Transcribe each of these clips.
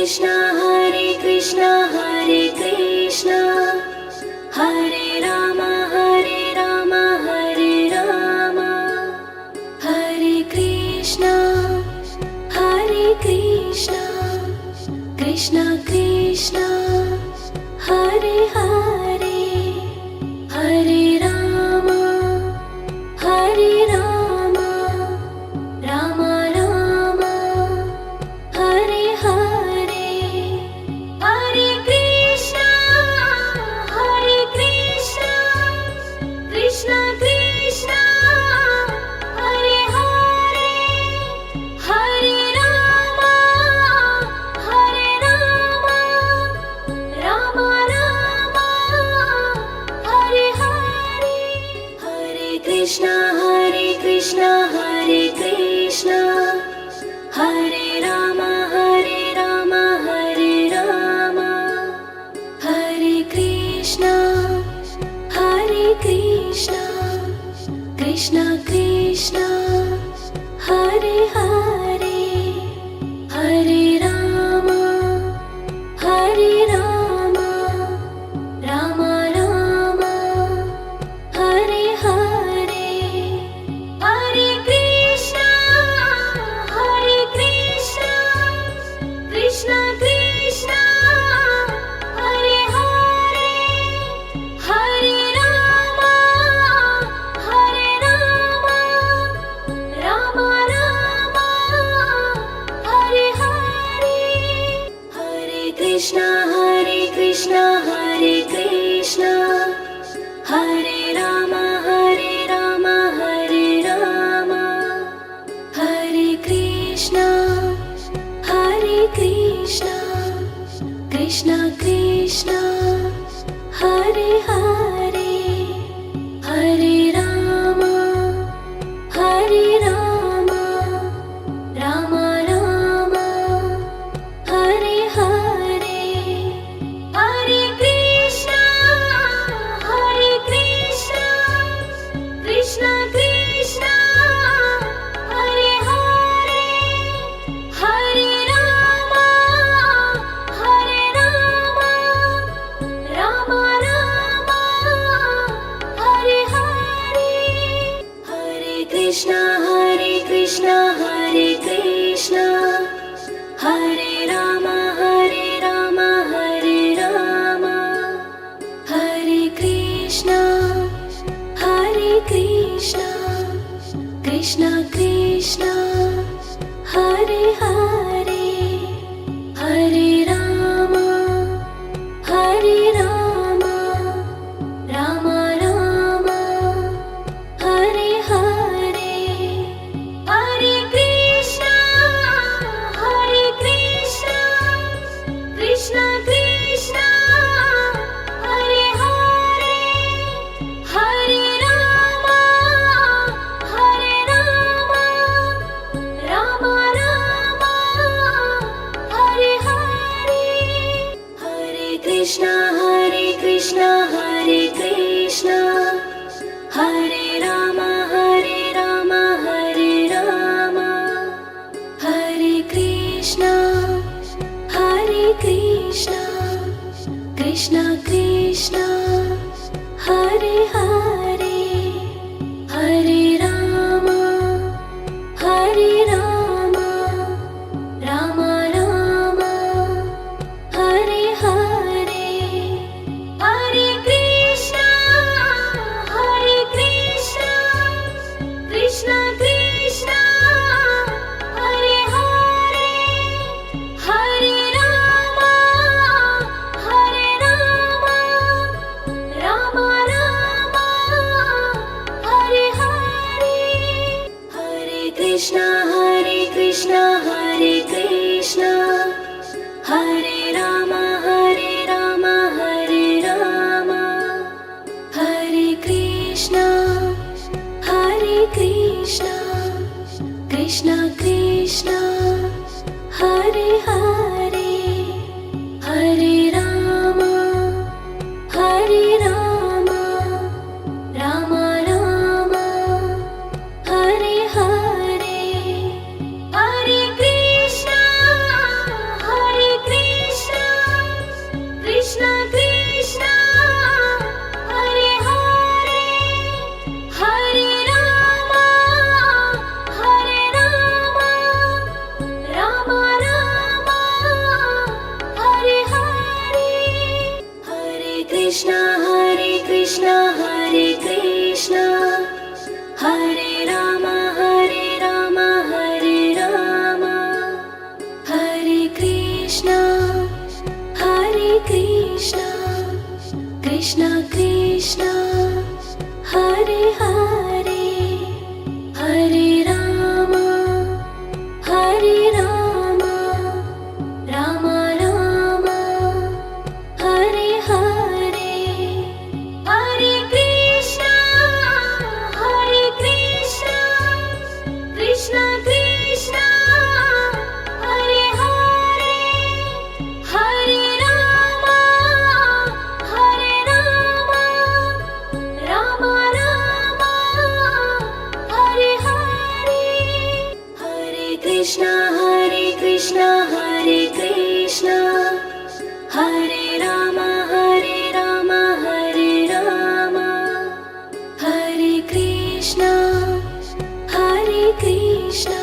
Krishna Hare Krishna Hare Ram Hare Ram Hare Krishna Krishna Krishna Hare Hare Hare Ram Ram Ram Hare Hare Hare Krishna Krishna Krishna Hare Hare Hare Ram Ram Ram Hare Hare Hare Krishna Hare Krishna Hare Ram Hare Ram Hare Krishna Krishna Krishna Hare Hare Hare Ram Ram Ram Hare Hare Hare Krishna Krishna Krishna Hare Hare Hare Ram Ram Ram Hare Hare Hare Krishna Hare Krishna Hare Ram Hare Ram Hare Krishna Krishna Krishna Hare Hare Hare Ram Ram Ram Hare Hare Hare Krishna Krishna Krishna Hare Hare Hare Ram Ram Ram Hare Hare Hare Krishna Hare Krishna Hare Ram Hare Ram Hare Krishna Krishna Krishna Hare Hare Hare Ram Ram Ram Hare Hare Hare Krishna Krishna Krishna Hare Hare Hare Ram Ram Ram Hare Hare Hare Krishna Hare Krishna Hare Ram Hare Ram Hare Krishna Krishna Krishna Hare Hare Hare Ram Ram Ram Hare Hare Hare Krishna Krishna Krishna Hare Hare Hare Ram Ram Ram Hare Hare Hare Krishna Hare Krishna Hare Ram Hare Ram Hare Krishna Krishna Krishna Hare Hare Hare Ram Ram Ram Hare Hare Hare Krishna Krishna Krishna Krishna Hare Hare Hare Rama Hare Rama Rama Rama Hare Hare Hare Krishna Krishna Krishna Hare Hare Hare Rama Rama Rama Hare Hare Hare Krishna Hare Krishna Hare Rama Hare Rama Hare Krishna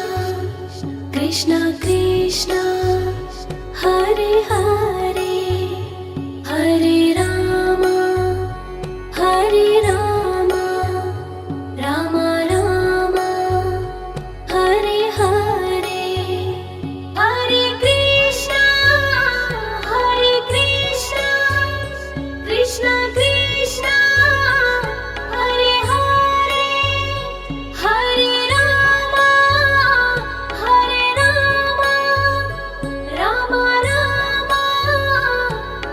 Krishna Krishna Hare Hare Hare Rama Rama Rama Hare Hare Hare Krishna Krishna Krishna Hare Hare Hare Rama Rama Rama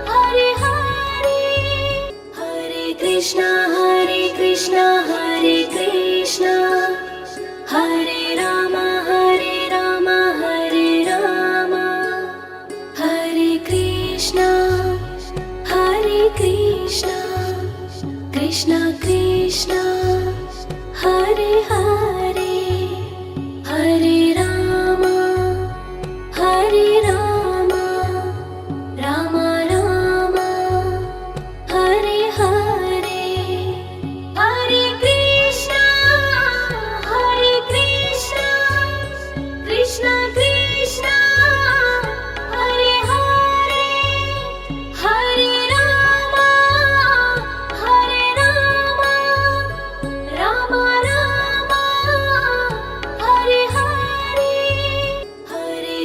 Hare Hare Hare Krishna Hare Krishna Hare Rama Hare Rama Hare Krishna Krishna Krishna Hare Hare Hare Rama Rama Rama Hare Hare Hare Krishna Krishna Krishna Hare Hare Hare Rama Rama Rama Hare Hare Hare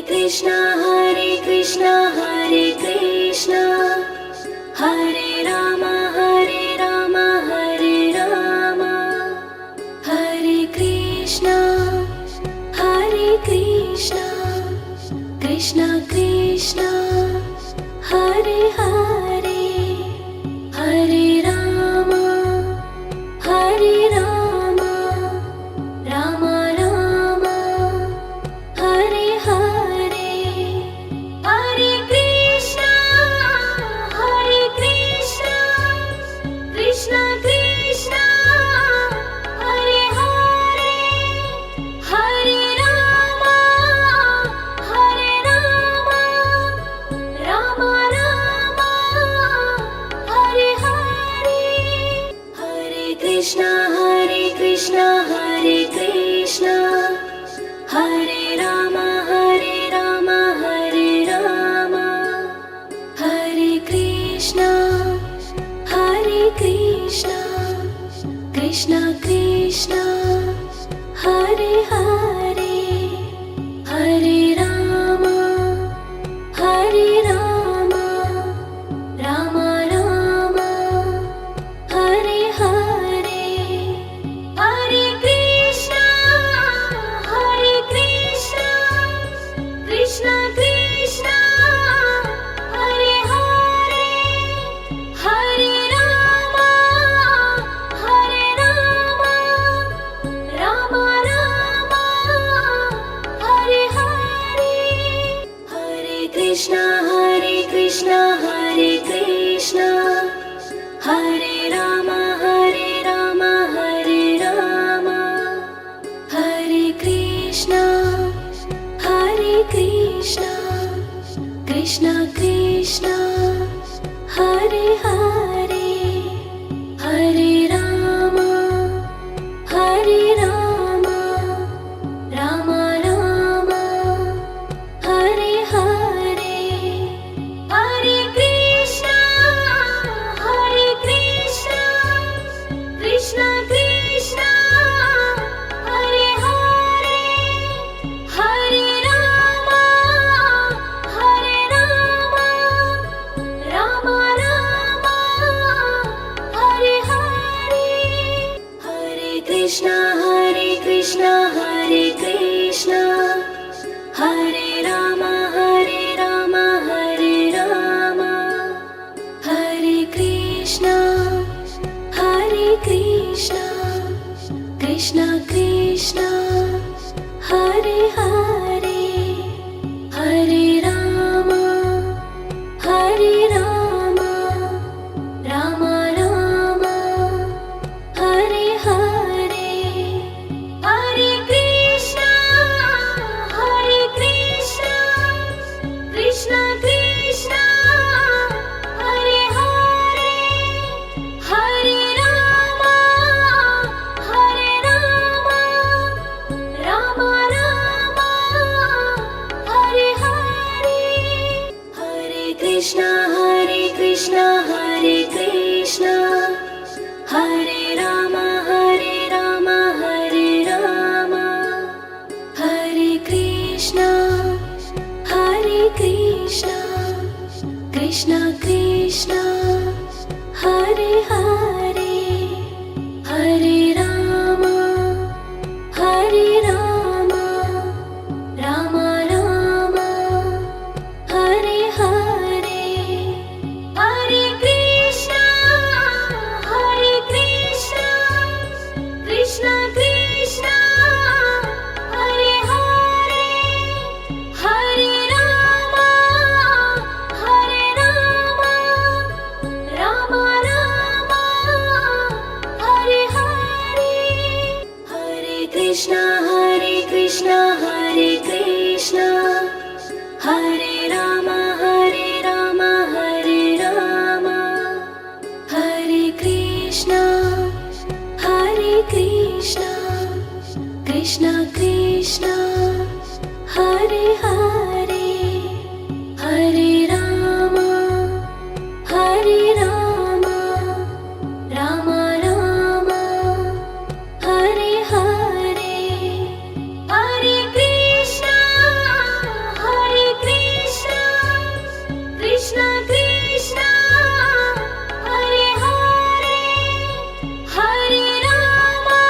Krishna Hare Krishna Hare Rama Hare Rama Hare Krishna Krishna Krishna Hare Hare Hare Rama Rama Rama Hare Hare Hare Krishna Krishna Krishna Hare Hare Hare Rama Rama Rama Hare Hare Hare Krishna Hare Krishna Hare Rama Hare Rama Hare Krishna Krishna Krishna Hare Hare Hare Rama Rama Rama Hare Hare Hare Krishna Krishna Krishna Hare Hare Hare Rama Rama Rama Hare Hare Hare Krishna Hare Krishna Hare Rama Hare Rama Hare Krishna Krishna Krishna Hare Hare Hare Rama Rama Rama Hare Hare Hare Krishna Krishna Krishna Hare Hare Hare Rama Rama Krishna Krishna Hare Hare Hare Rama Hare Rama Rama Rama Hare Hare Hare Krishna Krishna Krishna Hare Hare Hare Rama Rama Rama Hare Hare Hare Krishna Hare Krishna Hare Rama Hare Rama Hare Krishna Krishna Krishna Hare Hare Hare Rama Rama Rama Hare Hare Hare Krishna Krishna Krishna Hare Hare Hare Rama Rama Rama Hare Hare Hare Krishna Hare Rama Hare Rama Hare Krishna Krishna Krishna Hare Hare Hare Rama Rama Rama Hare Hare Hare Krishna Krishna Krishna Hare Hare Hare Rama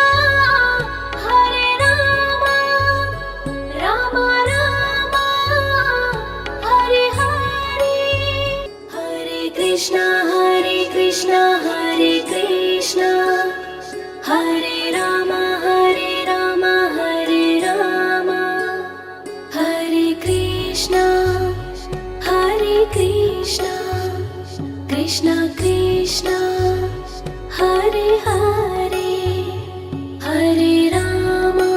Rama Rama Hare Hare Hare Krishna Hare Krishna Hare Rama Hare Rama Hare Krishna Krishna Krishna Hare Hare Hare Rama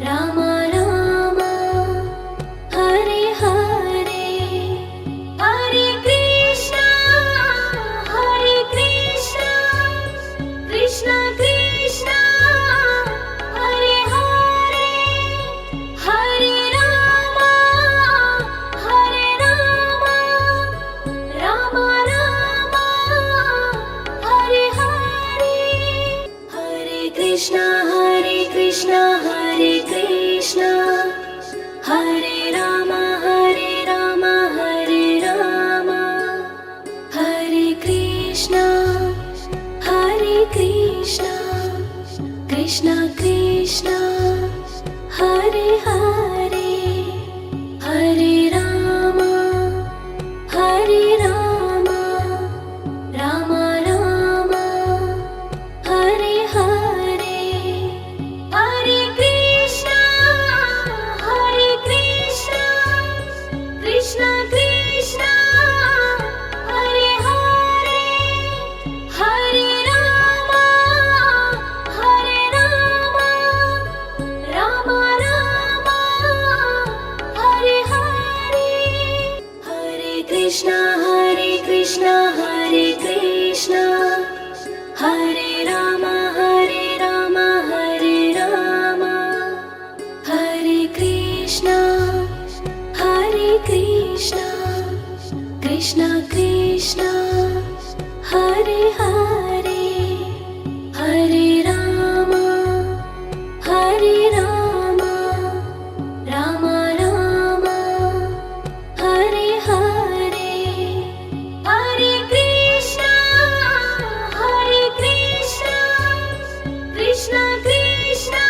Rama Rama Hare Hare Hare Krishna Krishna Krishna Hare Hare Hare Rama Rama Rama Hare Hare Hare Krishna Hare Rama Hare Rama Hare Krishna Krishna Krishna Hare Hare Hare Rama Rama Rama Hare Hare Hare Krishna Krishna Krishna Hare Hare Hare Rama Rama Rama Hare Hare Hare Krishna Hare Rama Hare Rama Hare Krishna Krishna Krishna Hare Hare Hare Rama Rama Rama Hare Hare Hare Krishna Krishna Krishna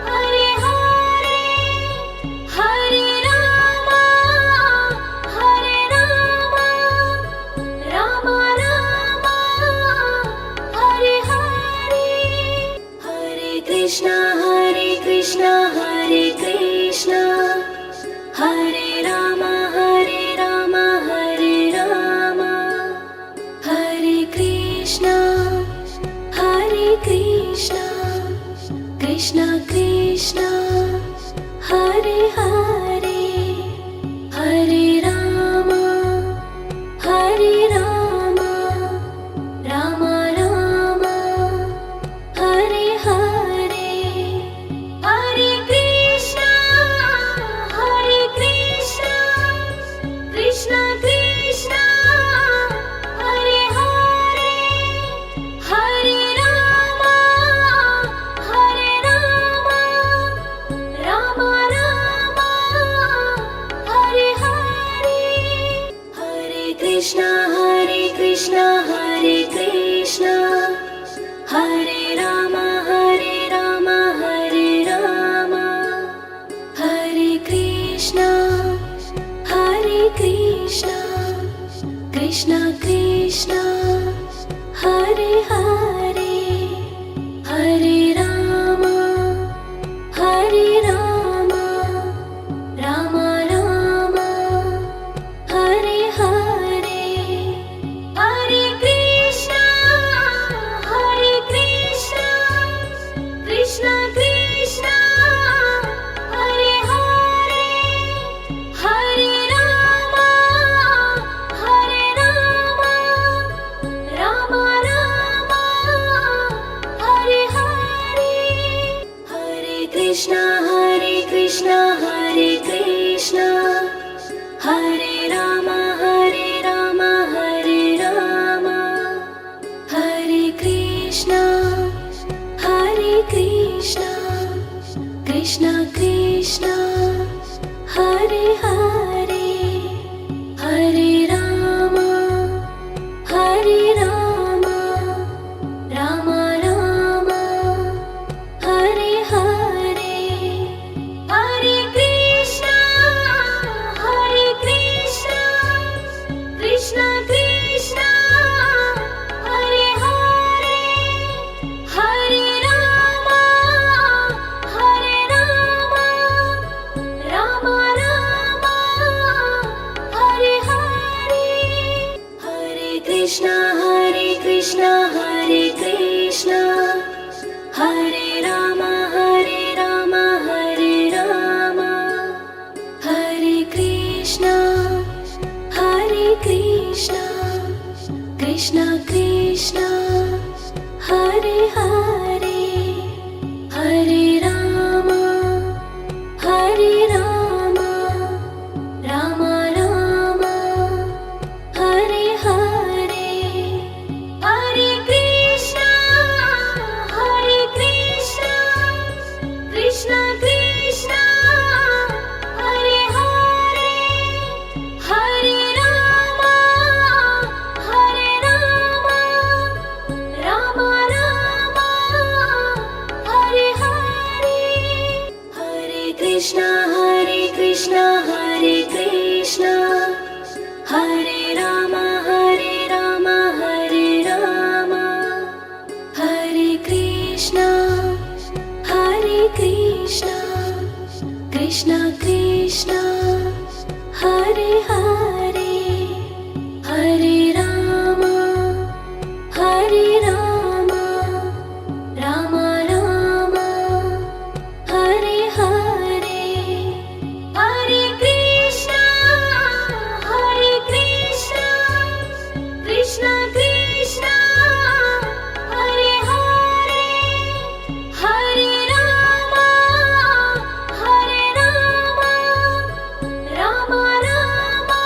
Hare Hare Hare Rama Rama Rama Krishna Krishna Hare Hare Hare Rama Hare Rama Rama Rama Hare Hare Hare Krishna Krishna Krishna Hare Hare Hare Rama Rama Rama Hare Hare Hare Krishna Hare Krishna Hare Rama Hare Rama Hare Krishna Krishna Krishna Hare Hare Hare Rama Rama Rama Hare Hare Hare Krishna Krishna Krishna Hare Hare Hare Rama Rama Rama Hare Hare Hare Krishna Hare Krishna Hare Rama Hare Rama Hare Krishna Krishna Krishna Hare Hare Hare Rama Rama Rama Hare Hare Hare Krishna Krishna Krishna Hare Hare Hare Rama Rama Rama Hare Hare Hare Krishna Hare Krishna Hare Rama Hare Rama Hare Krishna Krishna Krishna Hare Hare Hare Rama Rama Rama Hare Hare Hare Krishna Krishna Krishna Hare Hare Hare Rama Rama Rama Hare Hare Hare Krishna Hare Krishna Hare Rama Hare Rama Hare Krishna Krishna Krishna Hare Hare Hare Rama Rama Rama Hare Hare Hare Krishna Krishna Krishna Hare Hare Hare Rama Rama Rama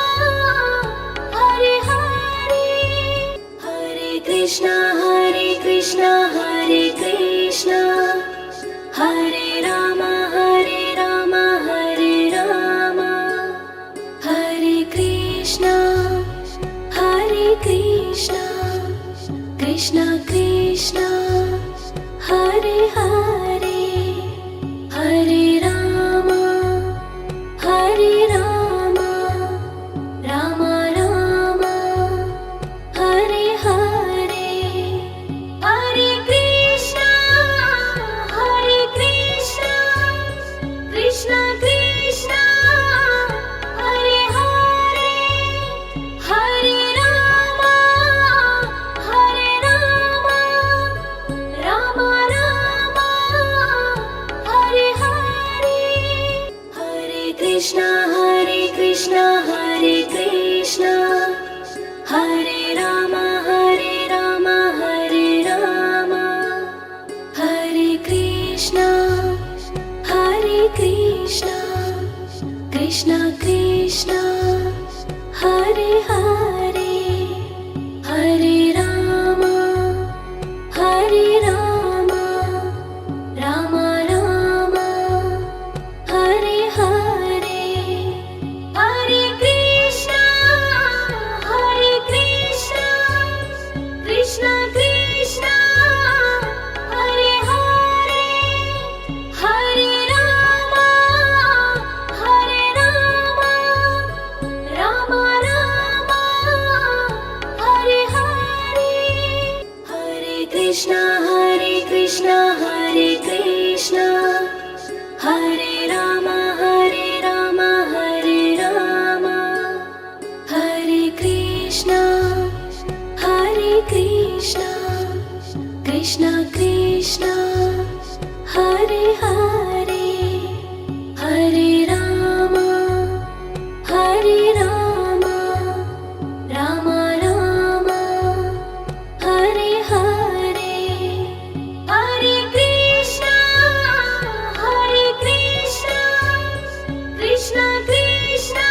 Hare Hare Hare Krishna Hare Krishna Hare Rama Hare Rama Hare Krishna Krishna Krishna Hare Hare Hare Rama Rama Rama Hare Hare Hare Krishna Krishna Krishna Hare Hare Hare Rama Rama Rama Krishna Hare Krishna Hare Rama Hare Rama Hare Krishna Krishna Krishna Hare Hare Hare Rama Rama Rama Hare Hare Hare Krishna Krishna Krishna Hare Hare Hare Rama Rama Rama Hare Hare Hare Krishna Hare Krishna Hare Rama Hare Krishna Krishna Krishna Hare Hare Hare Rama Rama Rama Hare Hare Hare Krishna Krishna Krishna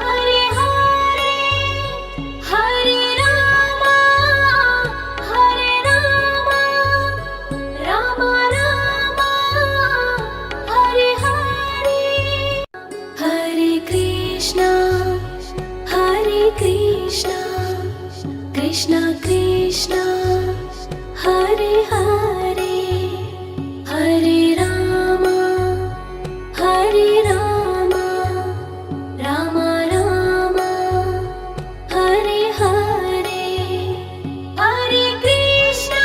Hare Hare Hare Rama Rama Rama Hare Hare Hare Krishna Krishna Krishna Hare Hare Hare Rama Rama Rama Hare Hare Hare Krishna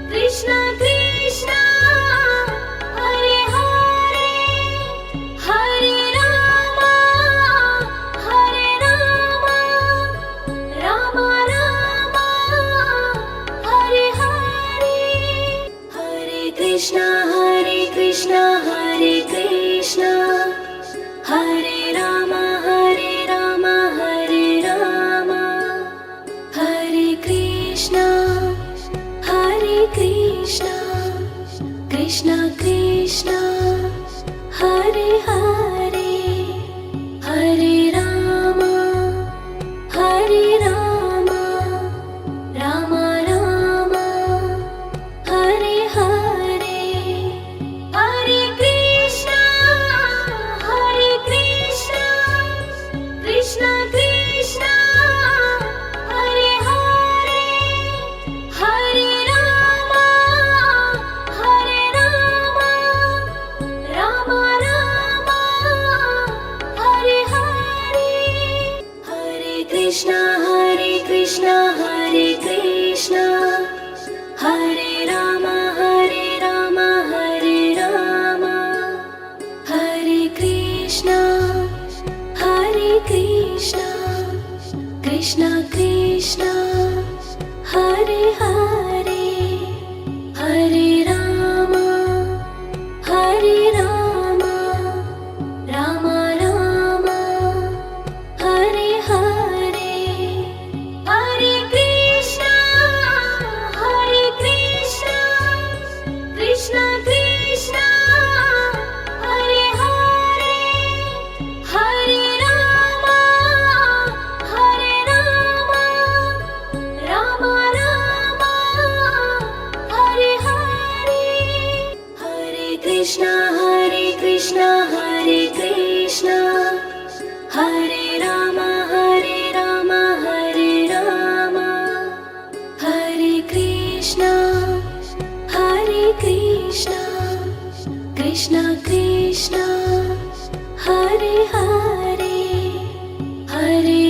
Krishna Krishna Hare Hare Hare Rama Rama Rama Hare Hare Hare Krishna Hare Rama Hare Krishna Krishna Krishna Hare Hare Hare Rama Rama Rama Hare Hare Hare Krishna Krishna Krishna Hare Hare Hare Rama Rama Rama Hare Hare Hare Krishna Hare Krishna Hare Rama Hare Krishna Krishna Krishna Hare Hare Hare Rama Rama Rama Hare Hare Hare Krishna Krishna Krishna Hare Hare Hare Rama Rama Rama Hare Hare Hare Krishna Hare Krishna Hare Rama Hare Krishna Krishna Krishna Hare Hare Hare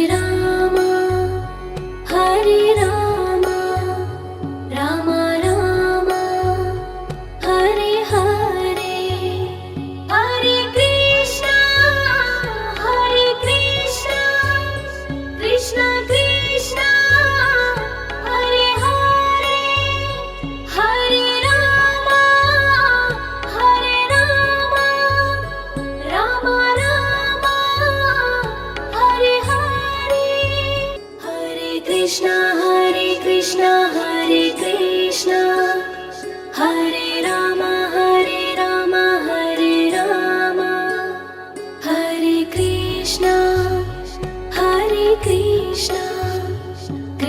Rama Rama Rama Hare Hare Hare Krishna Krishna Krishna Hare Hare Hare Rama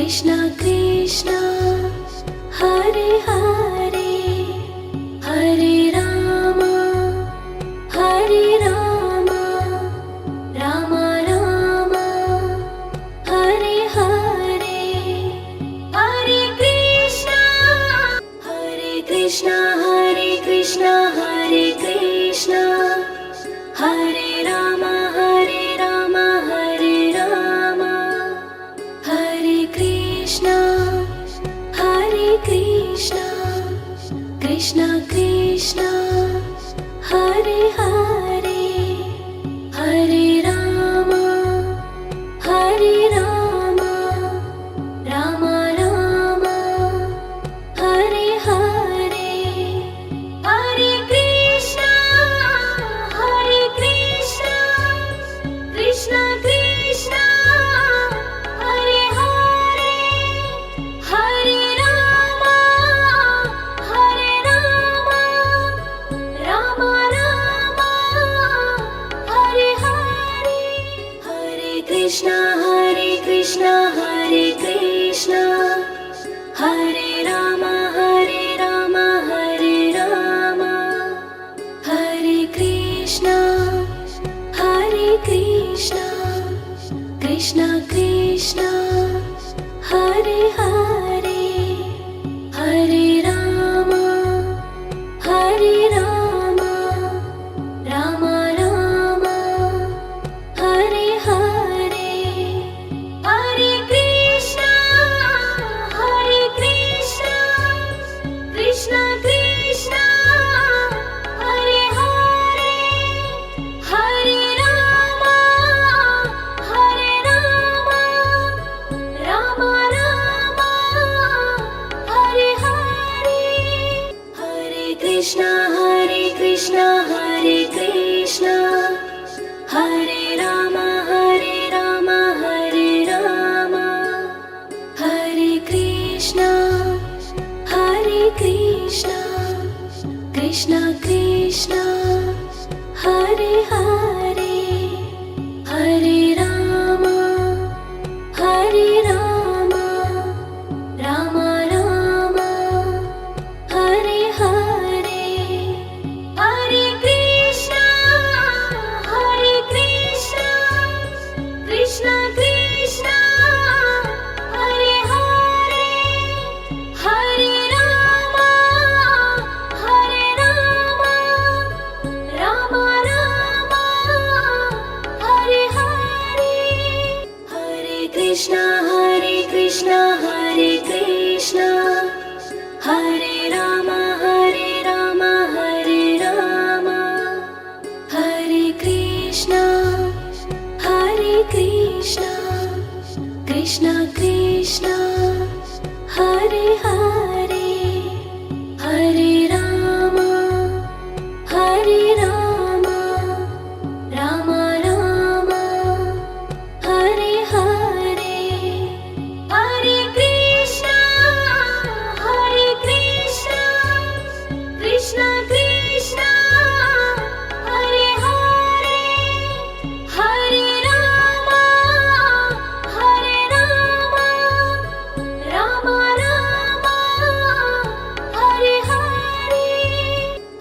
Krishna Krishna Hare Hare Hare Ram Ram Ram Hare Hare Hare Krishna Hare Krishna Hare Krishna Hare Ram Hare Ram Hare Krishna Krishna Krishna Hare Hare Hare Ram Ram Ram Hare Hare Hare Krishna Krishna Krishna Hare Hare Hare Ram Ram Hare Hare Hare Krishna Hare Krishna Hare Ram Hare Ram Hare Krishna Krishna Krishna Hare Hare Hare Ram Ram Hare Hare Hare Krishna Krishna Krishna Hare Hare Hare Ram Ram Hare Hare Hare Krishna Hare Krishna Hare Ram Hare Krishna Krishna Krishna Hare Hare Hare Ram Ram Hare Hare Hare Krishna Krishna Krishna Hare Hare Hare Ram Ram Hare Hare Hare Krishna Hare Krishna Hare Ram Hare Krishna Krishna Krishna Hare Hare Hare Ram Ram Hare Hare Hare Krishna Krishna Krishna Hare Hare Hare Ram Ram Hare Hare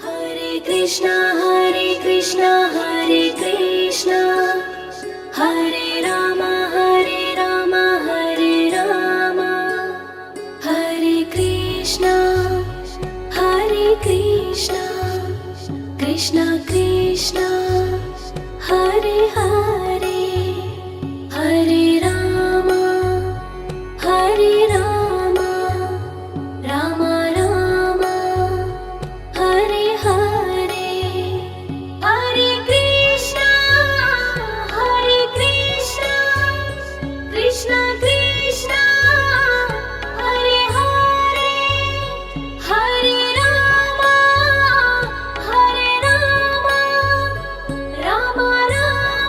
Hare Krishna Hare Krishna Hare Ram Hare Krishna Krishna Krishna Hare Hare Hare Ram Ram Hare Hare Hare Krishna Krishna Krishna Hare Hare Hare Ram Ram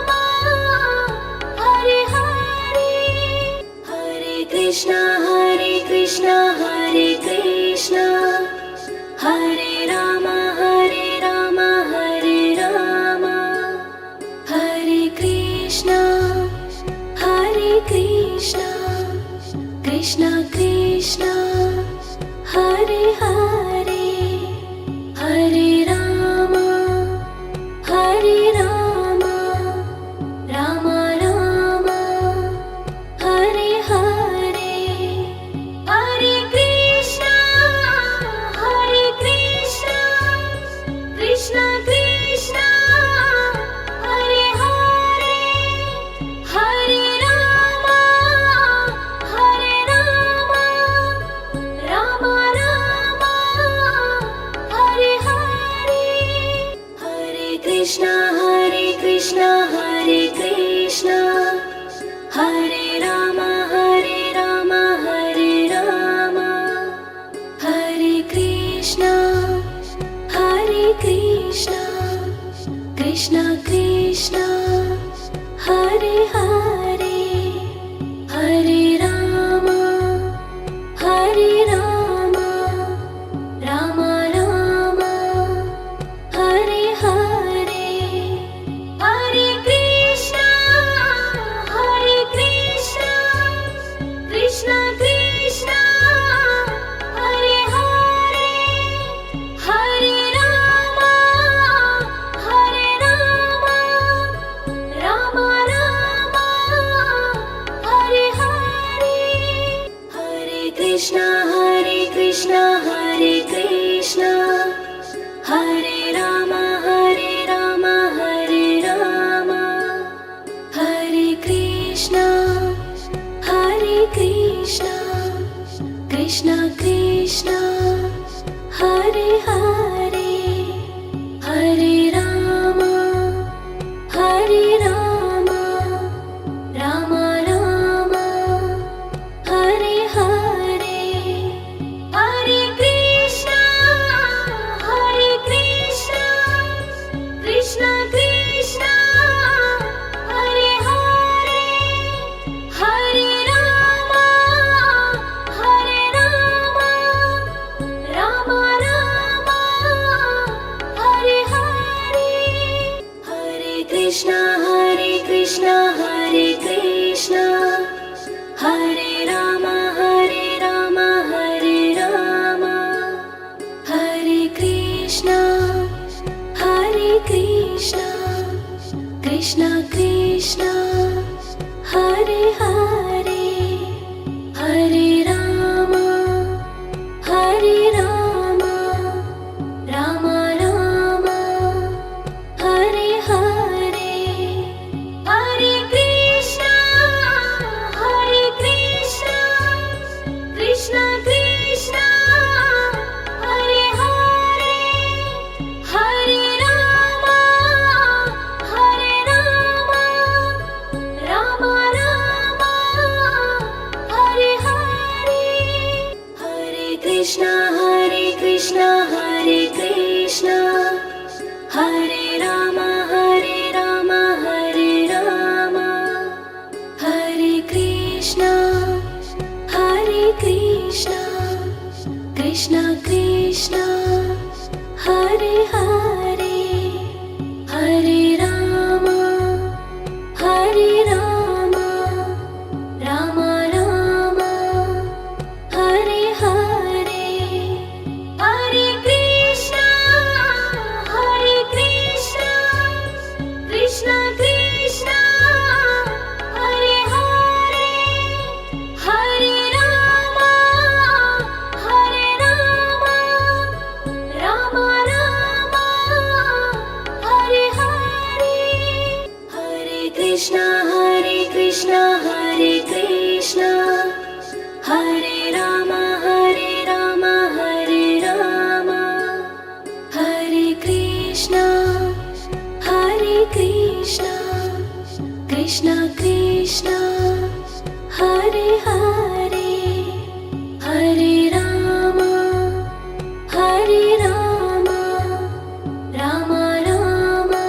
Krishna Hare Krishna Hare Rama Hare Rama Hare Rama Hare Krishna Krishna Krishna Hare Hare Hare Rama Rama Rama Hare Hare Hare Krishna Krishna Krishna Hare Hare Hare Rama Rama Rama Hare Hare Hare Krishna Hare Krishna Hare Rama Hare Rama Hare Krishna Krishna Krishna Hare Hare Hare Rama Rama Rama Hare Hare Hare Krishna Krishna Krishna Hare Hare Hare Rama Rama Rama Hare Hare Hare Krishna Hare Rama Hare Rama Hare Krishna Krishna Krishna Hare Hare Hare Rama Rama Rama Hare Hare Hare Krishna Krishna Krishna Hare Hare Hare Rama Rama Rama Hare Hare Hare Krishna Hare Rama Hare Rama Hare Krishna Krishna Krishna Hare Hare Hare Rama Rama Rama Hare Hare Hare Krishna Krishna Krishna Hare Hare Hare Rama Rama Rama Hare Hare Hare Krishna Hare Rama Hare Rama Hare Krishna Krishna Krishna Hare Hare Hare Rama Rama Rama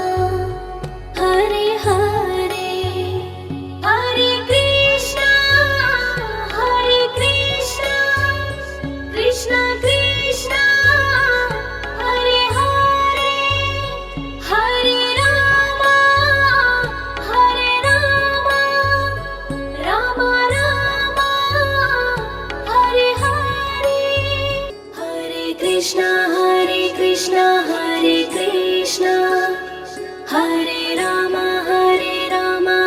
Hare Hare Hare Krishna Krishna Krishna Hare Hare Hare Rama Rama Rama Hare Hare Hare Krishna Hare Rama Hare Rama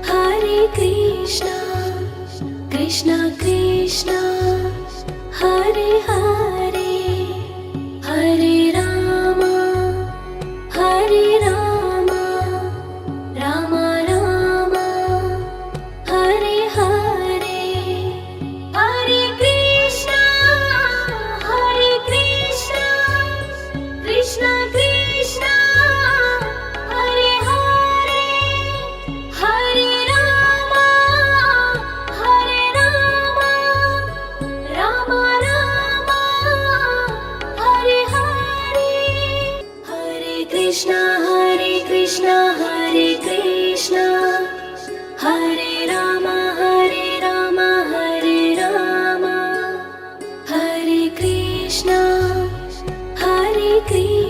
Hare Krishna Krishna Krishna Hare Hare Hare Rama Rama Rama Hare Hare Hare Krishna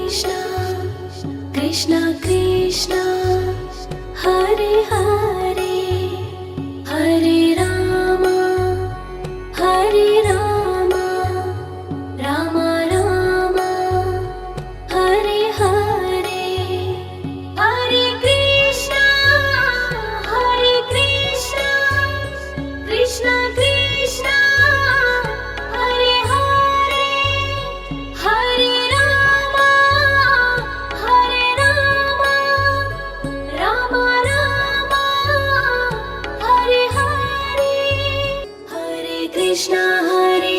Krishna Krishna Krishna Hare Hare Hare Rama Hare Rama Rama Rama Hare Hare Hare Krishna Krishna Krishna Hare Hare Hare Rama Rama Rama Hare Hare Hare Krishna Hare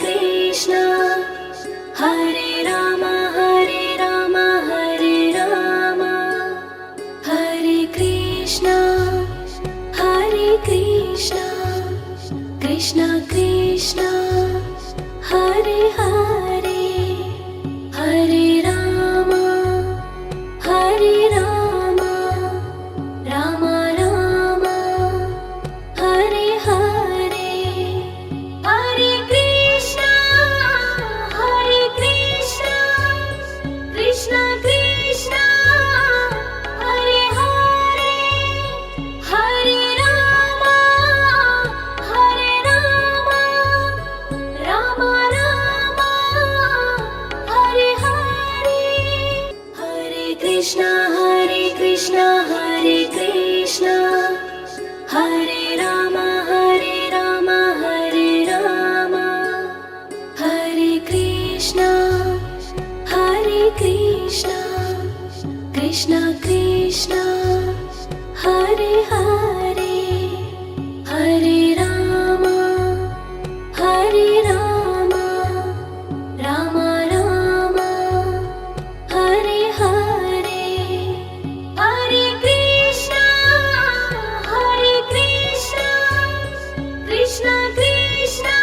Krishna Hare Rama Hare Rama Hare Krishna Krishna Krishna Hare Hare Hare Rama Rama Rama Hare Hare Hare Krishna Krishna Krishna Hare Hare Hare Rama Rama Rama Hare Hare Hare Krishna Hare Krishna Hare Rama Hare Krishna Krishna Krishna Hare Hare Hare Rama Rama Rama Hare Hare Hare Krishna Krishna Krishna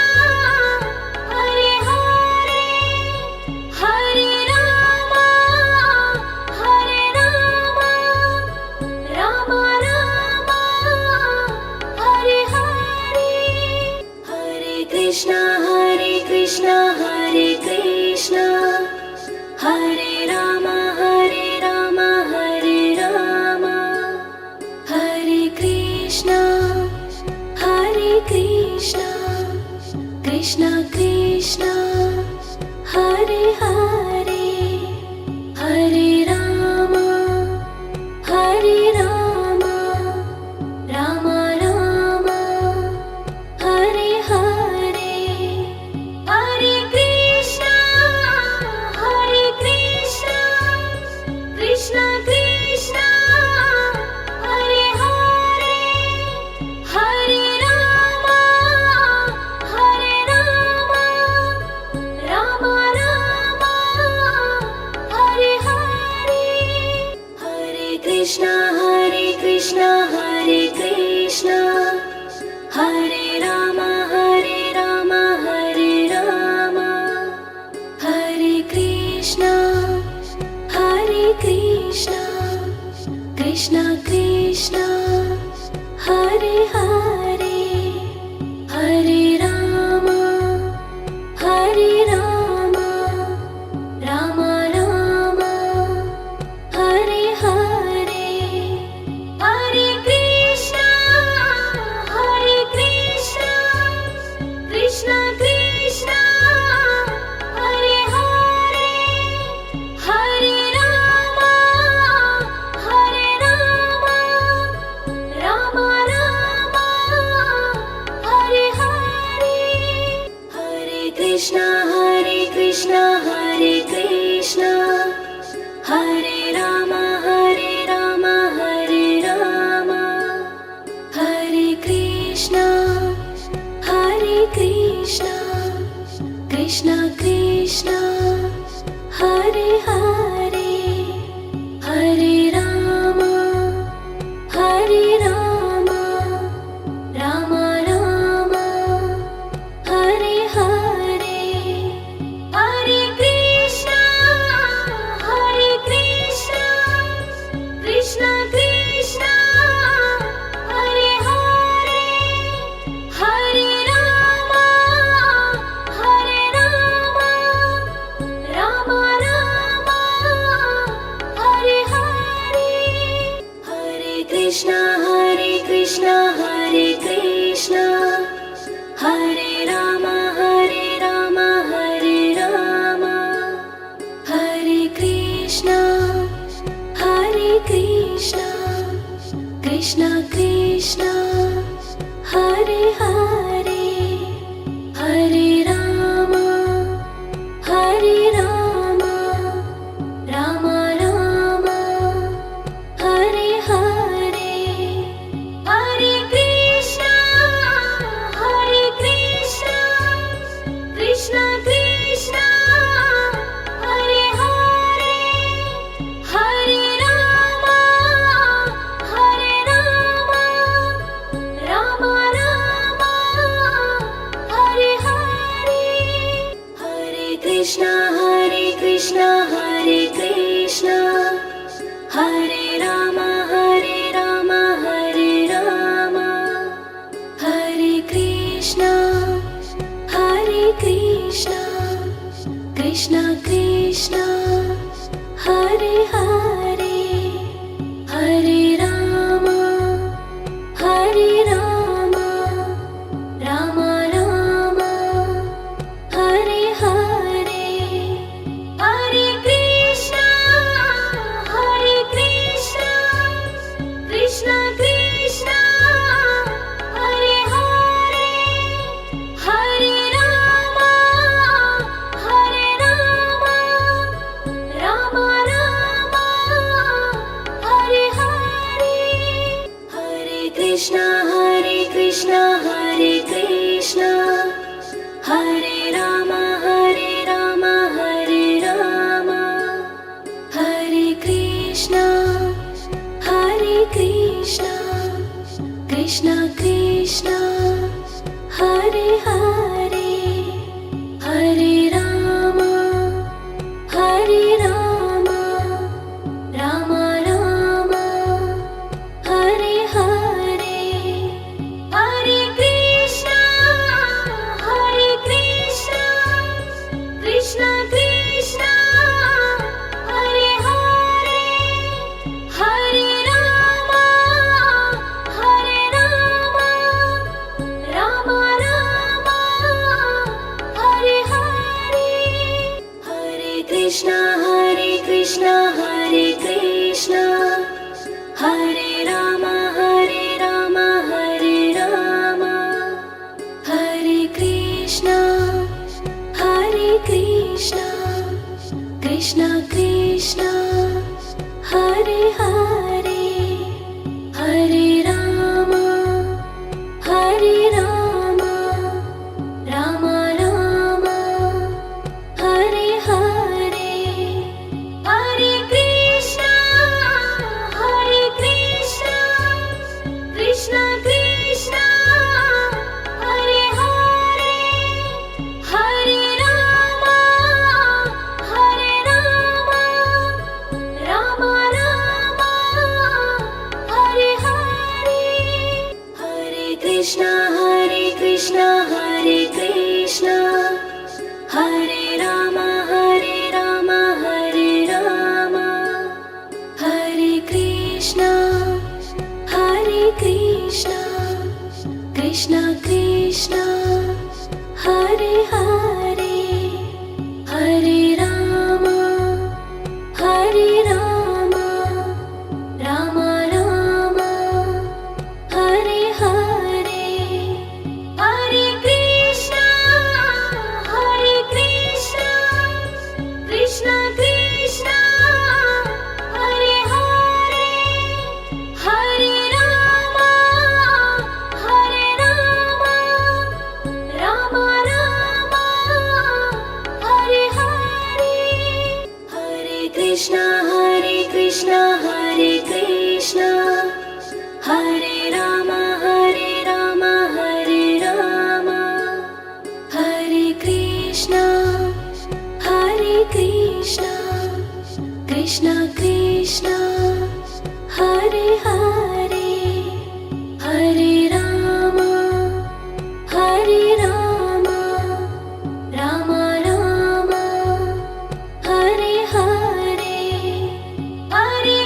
Hare Hare Hare Rama Rama Rama Hare Hare Hare Krishna Hare Krishna Hare Rama Hare Krishna Krishna Krishna Hare Hare Hare Rama Rama Rama Hare Hare Hare Krishna Krishna Krishna Hare Hare Hare Rama Rama Rama Hare Hare Hare Krishna Hare Krishna Hare Rama Hare Krishna Krishna Krishna Hare Hare Hare Rama Rama Rama Hare Hare Hare Krishna Krishna Krishna Hare Hare Hare Rama Rama Rama Hare Hare Hare Krishna Hare Krishna Hare Rama Hare Krishna Krishna Krishna Hare Hare Hare Rama Rama Rama Hare Hare Hare Krishna Krishna Krishna Hare Hare Hare Rama Rama Krishna Hare Krishna Hare Rama Hare Rama Hare Krishna Krishna Krishna Hare Hare Hare Rama Rama Rama Hare Hare Hare Krishna Krishna Krishna Hare Hare Hare Rama Rama Rama Hare Hare Hare Krishna Hare Krishna Hare Rama Hare Rama Hare Krishna Krishna Krishna Hare Hare Hare Rama Rama Rama Hare Hare Hare Krishna Krishna Krishna Hare Hare Hare Rama Rama Rama Hare Hare Hare Krishna Hare Krishna Hare Rama Hare Rama Hare Krishna Krishna Krishna Hare Hare Hare Rama Rama Rama Hare Hare Hare Krishna Krishna Krishna Hare Hare Hare Rama Rama Rama Hare Hare Hare Krishna Hare Rama Hare Rama Hare Krishna Krishna Krishna Hare Hare Hare Rama Rama Rama Hare Hare Hare Krishna Krishna Krishna Hare Hare Hare Rama Rama Rama Hare Hare Hare Krishna Hare Krishna Hare Rama Hare Rama Hare Krishna Krishna Krishna Hare Hare Hare Rama Rama Rama Hare Hare Hare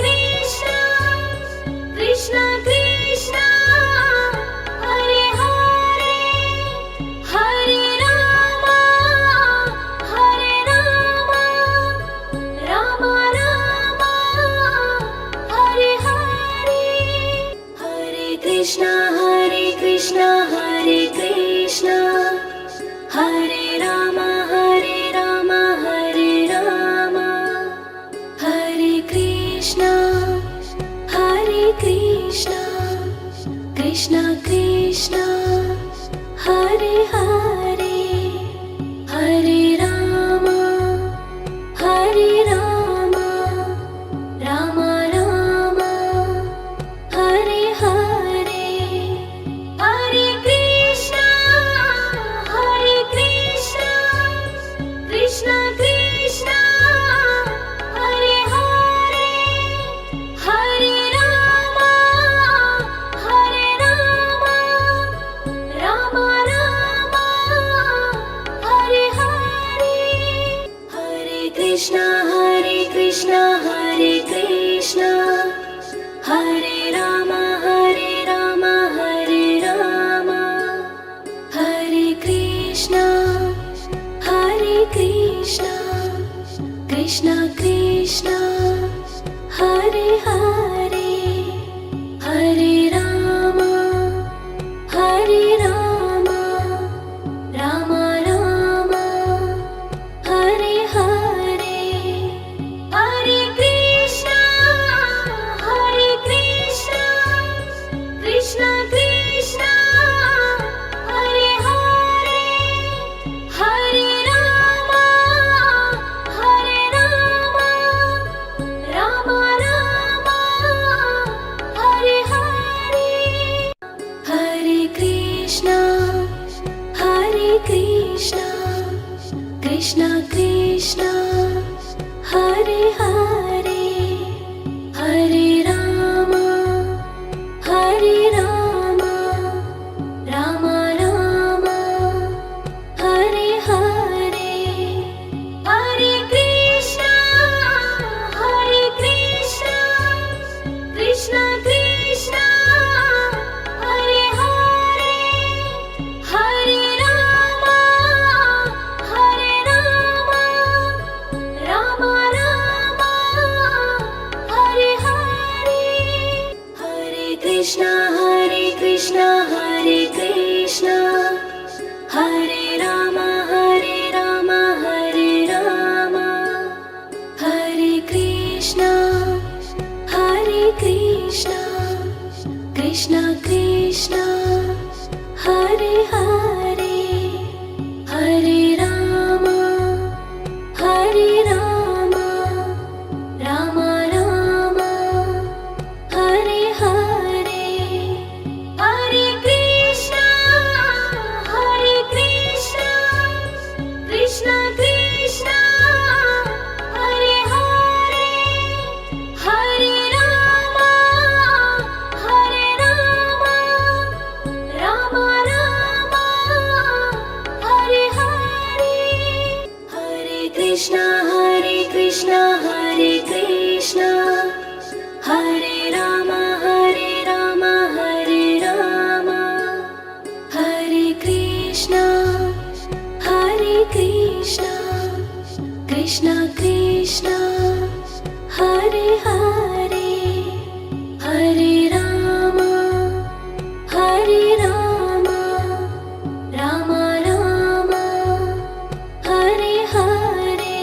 Krishna Krishna Krishna Hare Hare Hare Rama Rama Rama Hare Hare Hare Krishna Hare Krishna Hare Rama Hare Rama Hare Krishna Krishna Krishna Hare Hare Hare Rama Rama Rama Hare Hare Hare Krishna Krishna Krishna Hare Hare Hare Rama Hare Rama Rama Rama Hare Hare Hare Krishna Krishna Krishna Hare Hare Hare Rama Rama Rama Hare Hare Hare Krishna Krishna Krishna Hare Hare Hare Rama Rama Rama Hare Hare Hare Krishna Krishna Krishna Hare Hare Hare Rama Rama Rama Hare Hare Hare Krishna Hare Krishna Hare Rama Hare Rama Hare Krishna Krishna Krishna Hare Hare Hare Rama Rama Rama Hare Hare Hare Krishna Krishna Krishna Hare Hare Hare Rama Rama Rama Hare Hare Hare Krishna Hare Krishna Hare Rama Hare Rama Hare Krishna Krishna Krishna Hare Hare Hare Rama Rama Rama Hare Hare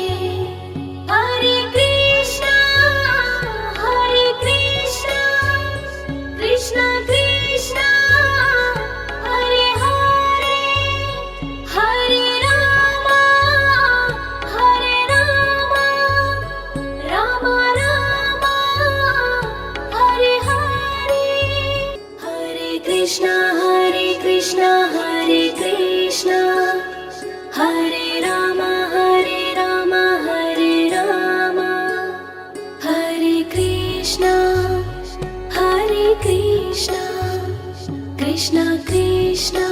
Hare Krishna Krishna Krishna Hare Hare Hare Rama Rama Rama Hare Hare Hare Krishna Hare Krishna Hare Rama Hare Rama Hare Krishna Krishna Krishna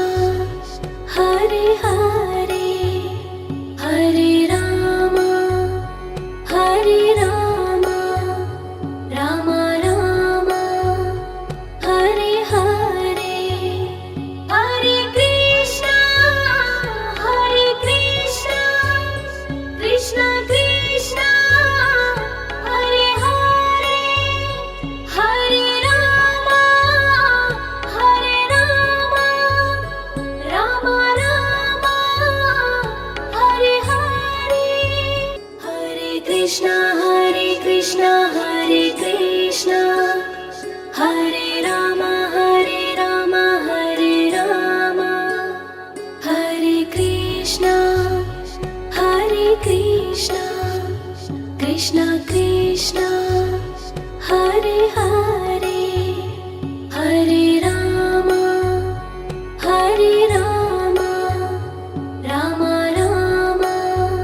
Hare Hare Hare Rama Rama Rama Hare Hare Hare Krishna Krishna Krishna Hare Hare Hare Rama Rama Rama Hare Hare Hare Krishna Hare Krishna Hare Rama Hare Rama Hare Krishna Krishna Krishna Hare Hare